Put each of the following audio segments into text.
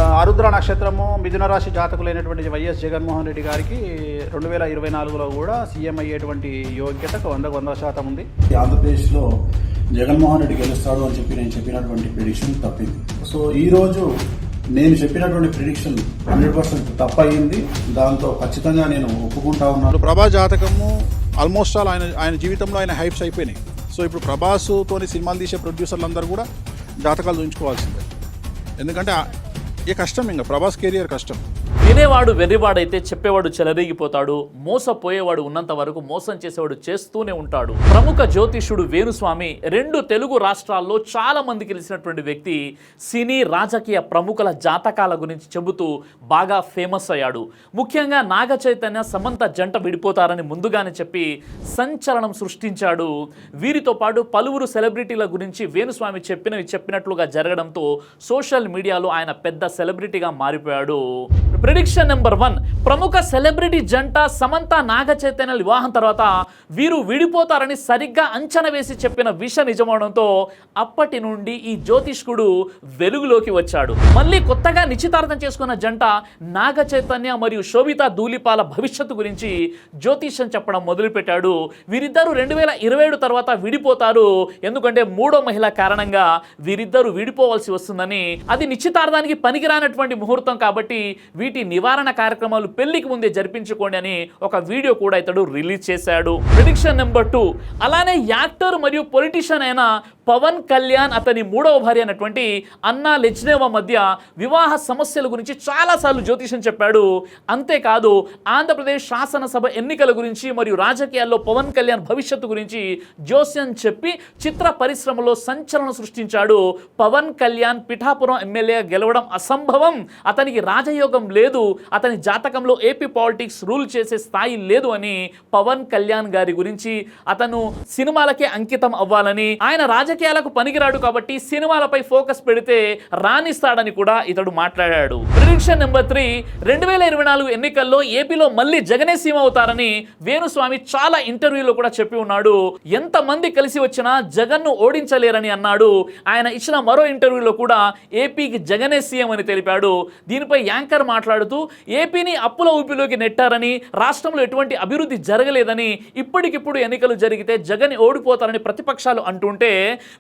ఆరుద్ర నక్షత్రము మిథున రాశి జాతకులైనటువంటి వైఎస్ జగన్మోహన్ రెడ్డి గారికి 2024లో కూడా సీఎం అయ్యేటువంటి యోగ్యత 100% ఉంది. ఆంధ్రప్రదేశ్లో జగన్మోహన్ రెడ్డి గెలుస్తాడు అని చెప్పి నేను చెప్పినటువంటి ప్రిడిక్షన్ తప్పింది. సో ఈ రోజు నేను చెప్పినటువంటి ప్రిడిక్షన్ 100% తప్పయింది. దాంతో ఖచ్చితంగా నేను ఒప్పుకుంటా ఉన్నాను. ప్రభాస్ జాతకము ఆల్మోస్ట్ ఆల్ ఆయన జీవితంలో ఆయన హైప్స్ అయిపోయినాయి. సో ఇప్పుడు ప్రభాస్తోని సినిమాలు తీసే ప్రొడ్యూసర్లు అందరూ కూడా జాతకాలు చూపించుకోవాల్సిందే. ఎందుకంటే ఏ కష్టం, ఇంకా ప్రభాస్ కెరియర్ కష్టం. వినేవాడు వెర్రివాడైతే చెప్పేవాడు చెలరేగిపోతాడు. మోసపోయేవాడు ఉన్నంత వరకు మోసం చేసేవాడు చేస్తూనే ఉంటాడు. ప్రముఖ జ్యోతిష్యుడు వేణుస్వామి 2 తెలుగు రాష్ట్రాల్లో చాలా మందికి తెలిసినటువంటి వ్యక్తి. సినీ రాజకీయ ప్రముఖుల జాతకాల గురించి చెబుతూ బాగా ఫేమస్ అయ్యాడు. ముఖ్యంగా నాగ చైతన్య సమంత జంట విడిపోతారని ముందుగానే చెప్పి సంచలనం సృష్టించాడు. వీరితో పాటు పలువురు సెలబ్రిటీల గురించి వేణుస్వామి చెప్పినట్లుగా జరగడంతో సోషల్ మీడియాలో ఆయన పెద్ద సెలబ్రిటీగా మారిపోయాడు. ప్రిడిక్షన్ నెంబర్ 1, ప్రముఖ సెలబ్రిటీ జంట సమంత నాగ చైతన్య వివాహం తర్వాత వీరు విడిపోతారని సరిగ్గా అంచనా వేసి చెప్పిన విషయం నిజమవడంతో అప్పటి నుండి ఈ జ్యోతిష్కుడు వెలుగులోకి వచ్చాడు. మళ్ళీ కొత్తగా నిశ్చితార్థం చేసుకున్న జంట నాగ చైతన్య మరియు శోభితా ధూళిపాల భవిష్యత్తు గురించి జ్యోతిష్యం చెప్పడం మొదలుపెట్టాడు. వీరిద్దరూ 2027 తర్వాత విడిపోతారు. ఎందుకంటే 3వ మహిళ కారణంగా వీరిద్దరూ విడిపోవాల్సి వస్తుందని, అది నిశ్చితార్థానికి పనికిరానటువంటి ముహూర్తం కాబట్టి వీటి నివారణ కార్యక్రమాలు పెళ్లికి ముందే జరిపించుకోండి అని ఒక వీడియో కూడా ఇతడు రిలీజ్ చేశాడు. ప్రిడిక్షన్ నెంబర్ 2, అలానే యాక్టర్ మరియు పొలిటీషియన్ అయిన పవన్ కళ్యాణ్ అతని 3వ భార్య అయినటువంటి అన్నా లెజ్నేవా మధ్య వివాహ సమస్యల గురించి చాలాసార్లు జ్యోతిషం చెప్పాడు. అంతేకాదు ఆంధ్రప్రదేశ్ శాసనసభ ఎన్నికల గురించి మరియు రాజకీయాల్లో పవన్ కళ్యాణ్ భవిష్యత్తు గురించి జోస్యం చెప్పి చిత్ర పరిశ్రమలో సంచలనం సృష్టించాడు. పవన్ కళ్యాణ్ పిఠాపురం ఎమ్మెల్యే గెలవడం అసంభవం, అతనికి రాజయోగం లేదు, అతని జాతకంలో ఏపీ పాలిటిక్స్ రూల్ చేసే స్థాయి లేదు అని పవన్ కళ్యాణ్ గారి గురించి, అతను సినిమాలకే అంకితం అవ్వాలని, ఆయన రాజకీయాలకు పనికిరాడు కాబట్టి సినిమాలపై ఫోకస్ పెడితే రాణిస్తాడని కూడా ఇతడు మాట్లాడాడు. ప్రిడిక్షన్ నెంబర్ 3, 2024 ఎన్నికల్లో ఏపీలో మళ్ళీ జగనే సీఎం అవుతారని వేణుస్వామి చాలా ఇంటర్వ్యూలో కూడా చెప్పి ఉన్నాడు. ఎంతమంది కలిసి వచ్చినా జగన్ను ఓడించలేరని అన్నాడు. ఆయన ఇచ్చిన మరో ఇంటర్వ్యూలో కూడా ఏపీకి జగనే సీఎం అని తెలిపాడు. దీనిపై యాంకర్ మాట్లాడుతూ ఏపీని అప్పుల ఊపిలోకి నెట్టారని, రాష్ట్రంలో ఎటువంటి అభివృద్ధి జరగలేదని, ఇప్పటికిప్పుడు ఎన్నికలు జరిగితే జగన్ ఓడిపోతారని ప్రతిపక్షాలు అంటుంటే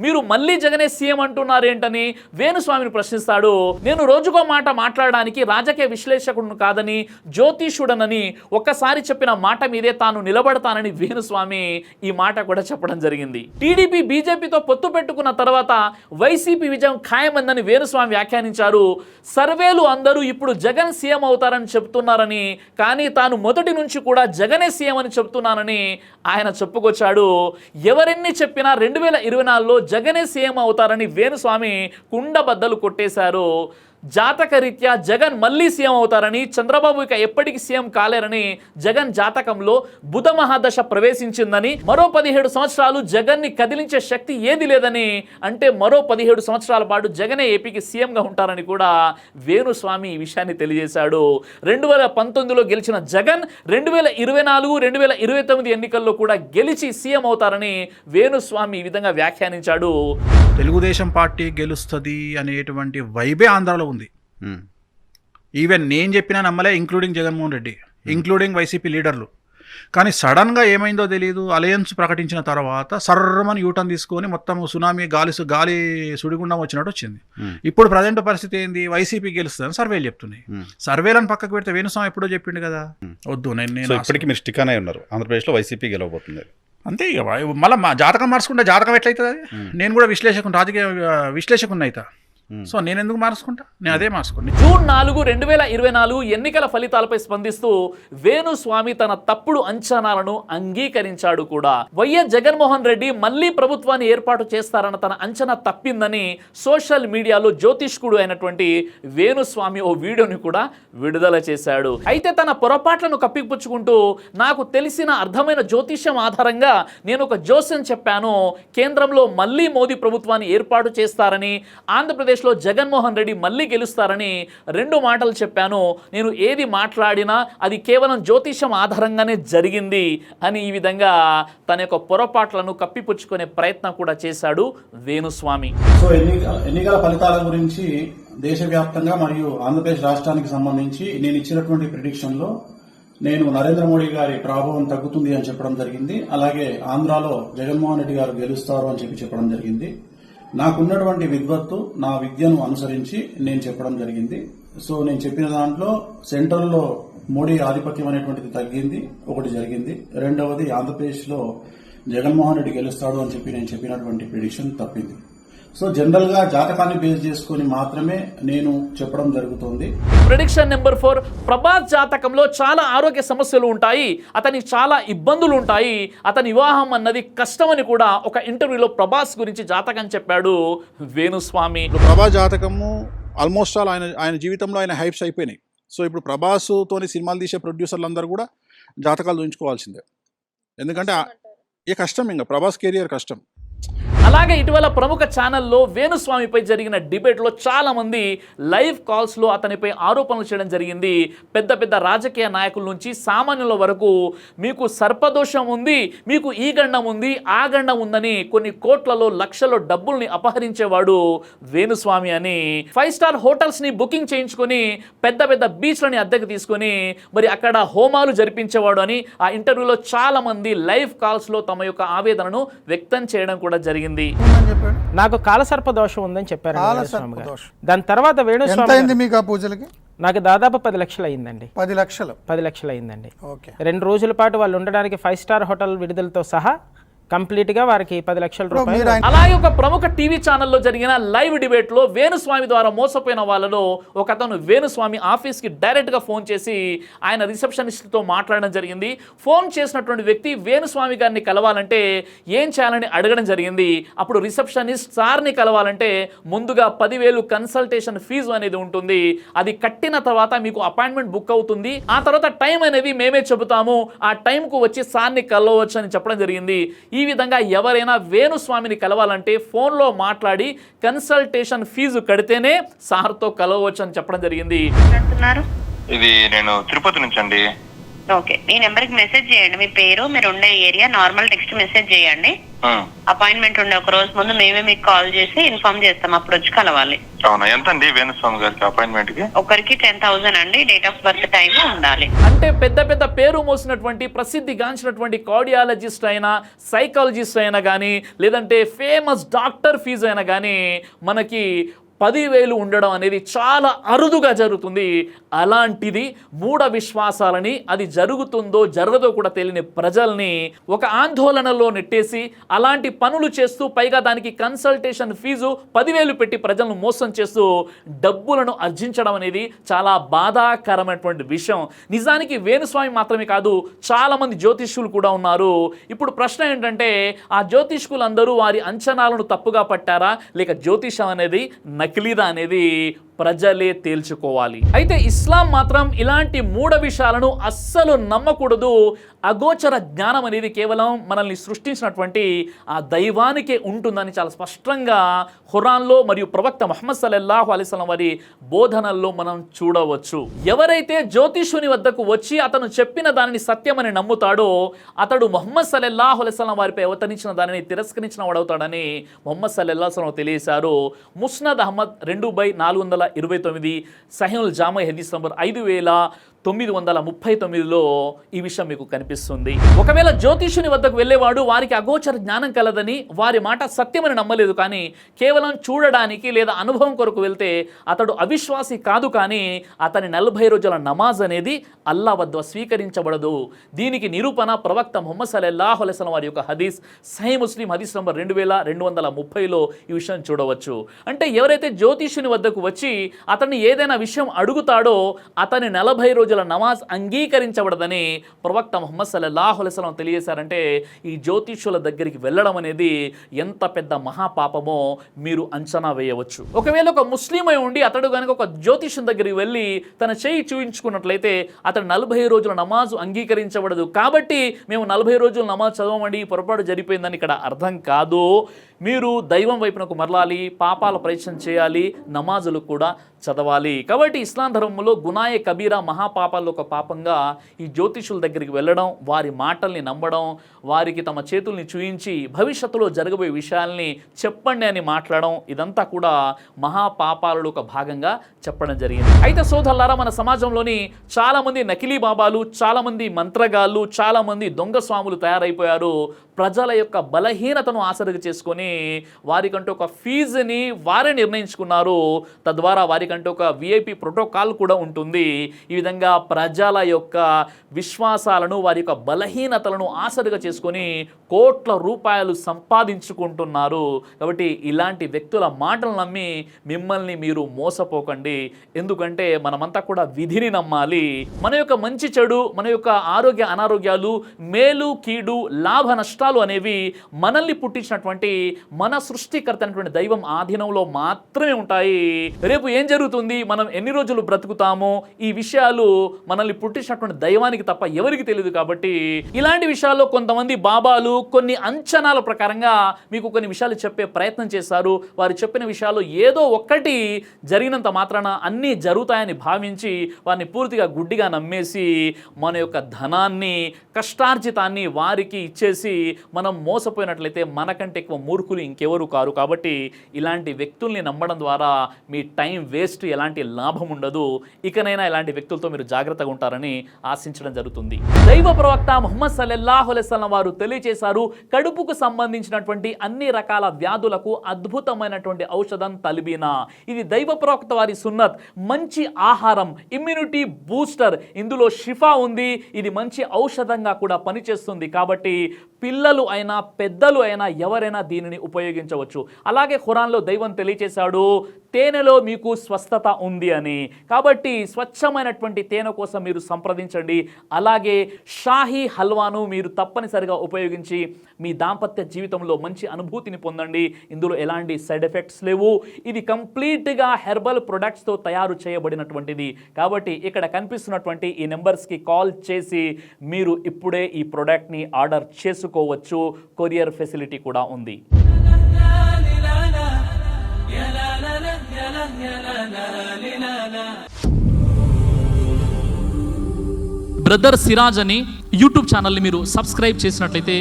మీరు మళ్ళీ జగనే సీఎం అంటున్నారేంటని వేణుస్వామిని ప్రశ్నిస్తాడు. నేను రోజుకో మాట మాట్లాడడానికి రాజకీయ విశ్లేషకుడు కాదని, జ్యోతిషుడనని ఒక్కసారి చెప్పిన మాట మీదే తాను నిలబడతానని వేణుస్వామి ఈ మాట కూడా చెప్పడం జరిగింది. టీడీపీ బీజేపీతో పొత్తు పెట్టుకున్న తర్వాత వైసీపీ విజయం ఖాయమందని వేణుస్వామి వ్యాఖ్యానించారు. సర్వేలు అందరూ ఇప్పుడు జగన్ సీఎం అవుతారని చెప్తున్నారని, కానీ తాను మొదటి నుంచి కూడా జగనే సీఎం అని చెప్తున్నానని ఆయన చెప్పుకొచ్చాడు. ఎవరెన్ని చెప్పినా 2024లో జగనే సీఎం అవుతారని వేణుస్వామి కుండబద్దలు కొట్టేశారు. జాతకరీత్యా జగన్ మళ్ళీ సీఎం అవుతారని, చంద్రబాబు ఇక ఎప్పటికీ సీఎం కాలేరని, జగన్ జాతకంలో బుధ మహాదశ ప్రవేశించిందని, మరో 17 సంవత్సరాలు జగన్ని కదిలించే శక్తి ఏది లేదని, అంటే మరో 17 సంవత్సరాల పాటు జగనే ఏపీకి సీఎంగా ఉంటారని కూడా వేణుస్వామి ఈ విషయాన్ని తెలియజేశాడు. 2019లో గెలిచిన జగన్ 2024, 2029 ఎన్నికల్లో కూడా గెలిచి సీఎం అవుతారని వేణుస్వామి ఈ విధంగా వ్యాఖ్యానించాడు. తెలుగుదేశం పార్టీ గెలుస్తుంది అనేటువంటి వైబే ఆంధ్రాలో ఉంది. ఈవెన్ నేను చెప్పినా నమ్మలే, including Jaganmohan Reddy, including YCP లీడర్లు. కానీ సడన్గా ఏమైందో తెలియదు, అలయన్స్ ప్రకటించిన తర్వాత సర్రమని యూటర్న్ తీసుకొని మొత్తం సునామీ గాలి సుడిగుండం వచ్చినట్టు వచ్చింది. ఇప్పుడు ప్రజెంట్ పరిస్థితి ఏంది, వైసీపీ గెలుస్తుందని సర్వేలు చెప్తున్నాయి. సర్వేలను పక్కకు పెడితే వేణుస్వామి ఎప్పుడో చెప్పిండు కదా, వద్దు నేను ఇప్పటికీ మీరు స్టిక్ అనే ఉన్నారు, ఆంధ్రప్రదేశ్లో వైసీపీ గెలవబోతుంది. అంతే. ఇక మళ్ళీ మా జాతకం మార్చుకుంటే జాతకం ఎట్లయితుంది? అది నేను కూడా రాజకీయ విశ్లేషకుని అవుతా. సో నేను ఎందుకు మార్చుకుంటా? నేను అదే మార్చుకోండి. జూన్ 4, 2024 ఎన్నికల ఫలితాలపై స్పందిస్తూ వేణుస్వామి తన తప్పుడు అంచనాలను అంగీకరించాడు కూడా. వైఎస్ జగన్మోహన్ రెడ్డి మళ్ళీ ప్రభుత్వాన్ని ఏర్పాటు చేస్తారన్న తన అంచనా తప్పిందని సోషల్ మీడియాలో జ్యోతిష్కుడు అయినటువంటి వేణుస్వామి ఓ వీడియోని కూడా విడుదల చేశాడు. అయితే తన పొరపాట్లను కప్పిపుచ్చుకుంటూ నాకు తెలిసిన అర్థమైన జ్యోతిష్యం ఆధారంగా నేను ఒక జోస్యం చెప్పాను, కేంద్రంలో మళ్ళీ మోదీ ప్రభుత్వాన్ని ఏర్పాటు చేస్తారని, ఆంధ్రప్రదేశ్ జగన్మోహన్ రెడ్డి మళ్ళీ గెలుస్తారని 2 మాటలు చెప్పాను. నేను ఏది మాట్లాడినా అది కేవలం జ్యోతిషం ఆధారంగానే జరిగింది అని ఈ విధంగా తన యొక్క పొరపాట్లను కప్పిపుచ్చుకునే ప్రయత్నం కూడా చేశాడు వేణుస్వామి. సో ఎన్నికల ఫలితాల గురించి దేశవ్యాప్తంగా మరియు ఆంధ్రప్రదేశ్ రాష్ట్రానికి సంబంధించి నేను ఇచ్చినటువంటి ప్రిడిక్షన్ లో నేను నరేంద్ర మోడీ గారి ప్రభావం తగ్గుతుంది అని చెప్పడం జరిగింది. అలాగే ఆంధ్రాలో జగన్మోహన్ రెడ్డి గారు గెలుస్తారు అని చెప్పడం జరిగింది. నాకున్నటువంటి విద్వత్తు, నా విద్యను అనుసరించి నేను చెప్పడం జరిగింది. సో నేను చెప్పిన దాంట్లో సెంట్రల్లో మోడీ ఆధిపత్యం అనేటువంటిది తగ్గింది, ఒకటి జరిగింది. రెండవది ఆంధ్రప్రదేశ్ లో జగన్మోహన్ రెడ్డి గెలుస్తాడు అని నేను చెప్పినటువంటి ప్రిడిక్షన్ తప్పింది. సో జనరల్ గా జాతకాన్ని బేస్ చేసుకుని మాత్రమే నేను చెప్పడం జరుగుతుంది. ప్రిడిక్షన్ నెంబర్ 4, ప్రభాస్ జాతకంలో చాలా ఆరోగ్య సమస్యలు ఉంటాయి, అతనికి చాలా ఇబ్బందులు ఉంటాయి, అతని వివాహం అన్నది కష్టమని కూడా ఒక ఇంటర్వ్యూలో ప్రభాస్ గురించి జాతకం చెప్పాడు వేణుస్వామి. ప్రభాస్ జాతకము ఆల్మోస్ట్ ఆల్ ఆయన జీవితంలో ఆయన హైప్స్ అయిపోయినాయి. సో ఇప్పుడు ప్రభాస్తోని సినిమాలు తీసే ప్రొడ్యూసర్లు అందరూ కూడా జాతకాలు చూయించుకోవాల్సిందే. ఎందుకంటే కష్టం, ఇంకా ప్రభాస్ కెరియర్ కష్టం. అలాగే ఇటీవల ప్రముఖ ఛానల్లో వేణుస్వామిపై జరిగిన డిబేట్లో చాలా మంది లైవ్ కాల్స్లో అతనిపై ఆరోపణలు చేయడం జరిగింది. పెద్ద పెద్ద రాజకీయ నాయకుల నుంచి సామాన్యుల వరకు మీకు సర్పదోషం ఉంది, మీకు ఈ గండం ఉంది, ఆ గండం ఉందని కొన్ని కోట్లలో లక్షల డబ్బుల్ని అపహరించేవాడు వేణుస్వామి అని 5 స్టార్ హోటల్స్ ని బుకింగ్ చేయించుకొని పెద్ద పెద్ద బీచ్లని అద్దెకు తీసుకొని మరి అక్కడ హోమాలు జరిపించేవాడు అని ఆ ఇంటర్వ్యూలో చాలా మంది లైవ్ కాల్స్లో తమ యొక్క ఆవేదనను వ్యక్తం చేయడం కూడా జరిగింది. నాకు కాలసర్ప దోషం ఉందని చెప్పారు వేణుస్వామి గారు. దాని తర్వాత వేణుస్వామి మీకు ఆ పూజలకి నాకు దాదాపు 10 లక్షలు అయిందండి. 10 లక్షలు 10 లక్షలు అయిందండి. ఓకే. 2 రోజుల పాటు వాళ్ళు ఉండడానికి 5 స్టార్ హోటల్ విడుదలతో సహా కంప్లీట్ గా వారికి 10 లక్షల రూపాయలు. అలాగే ఒక ప్రముఖ టీవీ ఛానల్లో జరిగిన లైవ్ డిబేట్ లో వేణుస్వామి ద్వారా మోసపోయిన వాళ్ళలో ఒక అతను వేణుస్వామి ఆఫీస్ కి డైరెక్ట్ గా ఫోన్ చేసి ఆయన రిసెప్షనిస్ట్ తో మాట్లాడడం జరిగింది. ఫోన్ చేసినటువంటి వ్యక్తి వేణుస్వామి గారిని కలవాలంటే ఏం చేయాలని అడగడం జరిగింది. అప్పుడు రిసెప్షనిస్ట్ సార్ని కలవాలంటే ముందుగా 10,000 కన్సల్టేషన్ ఫీజు అనేది ఉంటుంది, అది కట్టిన తర్వాత మీకు అపాయింట్మెంట్ బుక్ అవుతుంది, ఆ తర్వాత టైం అనేది మేమే చెబుతాము, ఆ టైంకు వచ్చి సార్ని కలవచ్చు అని చెప్పడం జరిగింది. ఈ విధంగా ఎవరైనా వేణుస్వామిని కలవాలంటే ఫోన్లో మాట్లాడి కన్సల్టేషన్ ఫీజు కడితేనే సార్తో కలవచ్చు అని చెప్పడం జరిగింది. ఇది నేను తిరుపతి నుంచి అండి. ఓకే, ఈ నెంబర్ కి మెసేజ్ చేయండి, మీ పేరు, మీరు ఉండే ఏరియా, నార్మల్ టెక్స్ట్ మెసేజ్ చేయండి. అపాయింట్మెంట్ ఉండే ఒక రోజు ముందు మేమే మీకు కాల్ చేసి ఇన్ఫార్మ్ చేస్తాం, అప్పుడు వచ్చి కలవాలి. అవునా, ఎంత అండి వేణుస్వామి గారికి అపాయింట్మెంట్ కి? ఒకరికి 10,000 అండి, డేట్ ఆఫ్ బర్త్, టైం ఉండాలి. అంటే పెద్ద పెద్ద పేరు మోసినటువంటి ప్రసిద్ధిగాంచినటువంటి కార్డియాలజిస్ట్ అయినా, సైకాలజిస్ట్ అయినా కానీ, లేదంటే ఫేమస్ డాక్టర్ ఫీజు అయినా కానీ మనకి 10,000 ఉండడం అనేది చాలా అరుదుగా జరుగుతుంది. అలాంటిది మూఢ విశ్వాసాలని, అది జరుగుతుందో జరగదో కూడా తెలియని ప్రజల్ని ఒక ఆందోళనలో నెట్టేసి అలాంటి పనులు చేస్తూ పైగా దానికి కన్సల్టేషన్ ఫీజు 10,000 పెట్టి ప్రజలను మోసం చేస్తూ డబ్బులను ఆర్జించడం అనేది చాలా బాధాకరమైనటువంటి విషయం. నిజానికి వేణుస్వామి మాత్రమే కాదు, చాలామంది జ్యోతిష్యులు కూడా ఉన్నారు. ఇప్పుడు ప్రశ్న ఏంటంటే ఆ జ్యోతిష్కులందరూ వారి అంచనాలను తప్పుగా పట్టారా, లేక జ్యోతిషం అనేది నకిలీదా అనేది ప్రజలే తేల్చుకోవాలి. అయితే ఇస్లాం మాత్రం ఇలాంటి మూఢ విషయాలను అస్సలు నమ్మకూడదు. అగోచర జ్ఞానం అనేది కేవలం మనల్ని సృష్టించినటువంటి ఆ దైవానికే ఉంటుందని చాలా స్పష్టంగా ఖురాన్లో మరియు ప్రవక్త ముహమ్మద్ సల్లల్లాహు అలైహి వసల్లం వారి బోధనల్లో మనం చూడవచ్చు. ఎవరైతే జ్యోతిషుని వద్దకు వచ్చి అతను చెప్పిన దానిని సత్యమని నమ్ముతాడో అతడు ముహమ్మద్ సల్లల్లాహు అలైహి వసల్లం వారిపై అవతరించిన దానిని తిరస్కరించిన వాడవుతాడని ముహమ్మద్ సల్లల్లాహు అలైహి వసల్లం తెలియజేశారు. ముస్నద్ అహ్మద్ 2/429, సహీహుల్ జామీ హదీస్ నంబర్ 5939లో ఈ విషయం మీకు కనిపిస్తుంది. ఒకవేళ జ్యోతిషుని వద్దకు వెళ్ళేవాడు వారికి అగోచర జ్ఞానం కలదని, వారి మాట సత్యమని నమ్మలేదు, కానీ కేవలం చూడడానికి లేదా అనుభవం కొరకు వెళ్తే అతడు అవిశ్వాసి కాదు. కానీ అతని 40 రోజుల నమాజ్ అనేది అల్లా వద్ద స్వీకరించబడదు. దీనికి నిరూపణ ప్రవక్త ముహమ్మద్ సల్లల్లాహు అలైహి వసల్లం వారి యొక్క హదీస్, సహీహ్ ముస్లిం హదీస్ నంబర్ 2230లో ఈ విషయం చూడవచ్చు. అంటే ఎవరైతే జ్యోతిషుని వద్దకు వచ్చి అతన్ని ఏదైనా విషయం అడుగుతాడో అతని 40 రోజుల నమాజ్ అంగీకరించబడదని ప్రవక్త ముహమ్మద్ సల్లల్లాహు అలైహి వసల్లం తెలియజేశారంటే ఈ జ్యోతిష్యుల దగ్గరికి వెళ్ళడం అనేది ఎంత పెద్ద మహాపాపమో మీరు అంచనా వేయవచ్చు. ఒకవేళ ఒక ముస్లిం అయి ఉండి అతడు కనుక ఒక జ్యోతిష్యం దగ్గరికి వెళ్ళి తన చేయి చూయించుకున్నట్లయితే అతడు 40 రోజుల నమాజు అంగీకరించబడదు. కాబట్టి మేము 40 రోజులు నమాజ్ చదవమండి, పొరపాటు జరిగిపోయిందని ఇక్కడ అర్థం కాదు. మీరు దైవం వైపునకు మరలాలి, పాపాల ప్రయత్నం చేయాలి, నమాజులు కూడా చదవాలి. కాబట్టి ఇస్లాం ధర్మంలో గునాయే కబీరా మహాపాపాల్లో ఒక పాపంగా ఈ జ్యోతిషుల దగ్గరికి వెళ్ళడం, వారి మాటల్ని నమ్మడం, వారికి తమ చేతుల్ని చూయించి భవిష్యత్తులో జరగబోయే విషయాల్ని చెప్పండి అని మాట్లాడడం, ఇదంతా కూడా మహాపాపాలలో ఒక భాగంగా చెప్పడం జరిగింది. అయితే సోదరులారా, మన సమాజంలోని చాలామంది నకిలీ బాబాలు, చాలామంది మంత్రగాళ్ళు, చాలామంది దొంగ స్వాములు తయారైపోయారు. ప్రజల యొక్క బలహీనతను ఆసరిగా చేసుకొని వారికంటూ ఒక ఫీజుని వారే నిర్ణయించుకున్నారు. తద్వారా వారికంటూ ఒక విఐపి ప్రోటోకాల్ కూడా ఉంటుంది. ఈ విధంగా ప్రజల యొక్క విశ్వాసాలను, వారి యొక్క బలహీనతలను ఆసరిగా చేసుకొని కోట్ల రూపాయలు సంపాదించుకుంటున్నారు. కాబట్టి ఇలాంటి వ్యక్తుల మాటలు నమ్మి మిమ్మల్ని మీరు మోసపోకండి. ఎందుకంటే మనమంతా కూడా విధిని నమ్మాలి. మన యొక్క మంచి చెడు, మన యొక్క ఆరోగ్య అనారోగ్యాలు, మేలు కీడు, లాభ నష్టాలు అనేవి మనల్ని పుట్టించినటువంటి మన సృష్టికర్త అయినటువంటి దైవం ఆధీనంలో మాత్రమే ఉంటాయి. రేపు ఏం జరుగుతుంది, మనం ఎన్ని రోజులు బ్రతుకుతామో, ఈ విషయాలు మనల్ని పుట్టించినటువంటి దైవానికి తప్ప ఎవరికి తెలియదు. కాబట్టి ఇలాంటి విషయాల్లో కొంతమంది బాబాలు కొన్ని అంచనాల ప్రకారంగా మీకు కొన్ని విషయాలు చెప్పే ప్రయత్నం చేశారు. వారు చెప్పిన విషయాలు ఏదో ఒక్కటి జరిగినంత మాత్రాన అన్నీ జరుగుతాయని భావించి వారిని పూర్తిగా గుడ్డిగా నమ్మేసి మన యొక్క ధనాన్ని, కష్టార్జితాన్ని వారికి ఇచ్చేసి మనం మోసపోయినట్లయితే మనకంటే ఎక్కువ మూర్ఖులు ఇంకెవరు కారు. కాబట్టి ఇలాంటి వ్యక్తుల్ని నమ్మడం ద్వారా మీ టైం వేస్ట్, ఎలాంటి లాభం ఉండదు. ఇకనైనా ఇలాంటి వ్యక్తులతో మీరు జాగ్రత్తగా ఉంటారని ఆశించడం జరుగుతుంది. దైవ ప్రవక్త ముహమ్మద్ సల్లల్లాహు అలైహి వసల్లం వారు తెలియజేశారు, కడుపుకు సంబంధించినటువంటి అన్ని రకాల వ్యాధులకు అద్భుతమైనటువంటి ఔషధం తల్బీనా. ఇది దైవ ప్రవక్త వారి సున్నత్. మంచి ఆహారం, ఇమ్యూనిటీ బూస్టర్, ఇందులో షిఫా ఉంది. ఇది మంచి ఔషధంగా కూడా పనిచేస్తుంది. కాబట్టి పిల్లలు అయినా పెద్దలు అయినా ఎవరైనా దీనిని ఉపయోగించవచ్చు. అలాగే ఖురాన్లో దైవం తెలియజేశాడు, తేనెలో మీకు స్వస్థత ఉంది అని. కాబట్టి స్వచ్ఛమైనటువంటి తేనె కోసం మీరు సంప్రదించండి. అలాగే షాహీ హల్వాను మీరు తప్పనిసరిగా ఉపయోగించి మీ దాంపత్య జీవితంలో మంచి అనుభూతిని పొందండి. ఇందులో ఎలాంటి సైడ్ ఎఫెక్ట్స్ లేవు. ఇది కంప్లీట్గా హెర్బల్ ప్రొడక్ట్స్తో తయారు చేయబడినటువంటిది. కాబట్టి ఇక్కడ కనిపిస్తున్నటువంటి ఈ నెంబర్స్కి కాల్ చేసి మీరు ఇప్పుడే ఈ ప్రోడక్ట్ని ఆర్డర్ చేసుకోవచ్చు. కొరియర్ ఫెసిలిటీ కూడా ఉంది. బ్రదర్ సిరాజ్ అని యూట్యూబ్ ఛానల్ని మీరు సబ్స్క్రైబ్ చేసినట్లయితే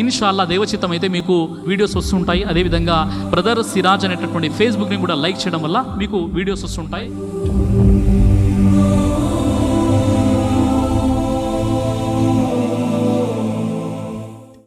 ఇన్షాల్లా దేవచిత్తం అయితే మీకు వీడియోస్ వస్తుంటాయి. అదేవిధంగా బ్రదర్ సిరాజ్ అనేటటువంటి ఫేస్బుక్ని కూడా లైక్ చేయడం వల్ల మీకు వీడియోస్ వస్తుంటాయి.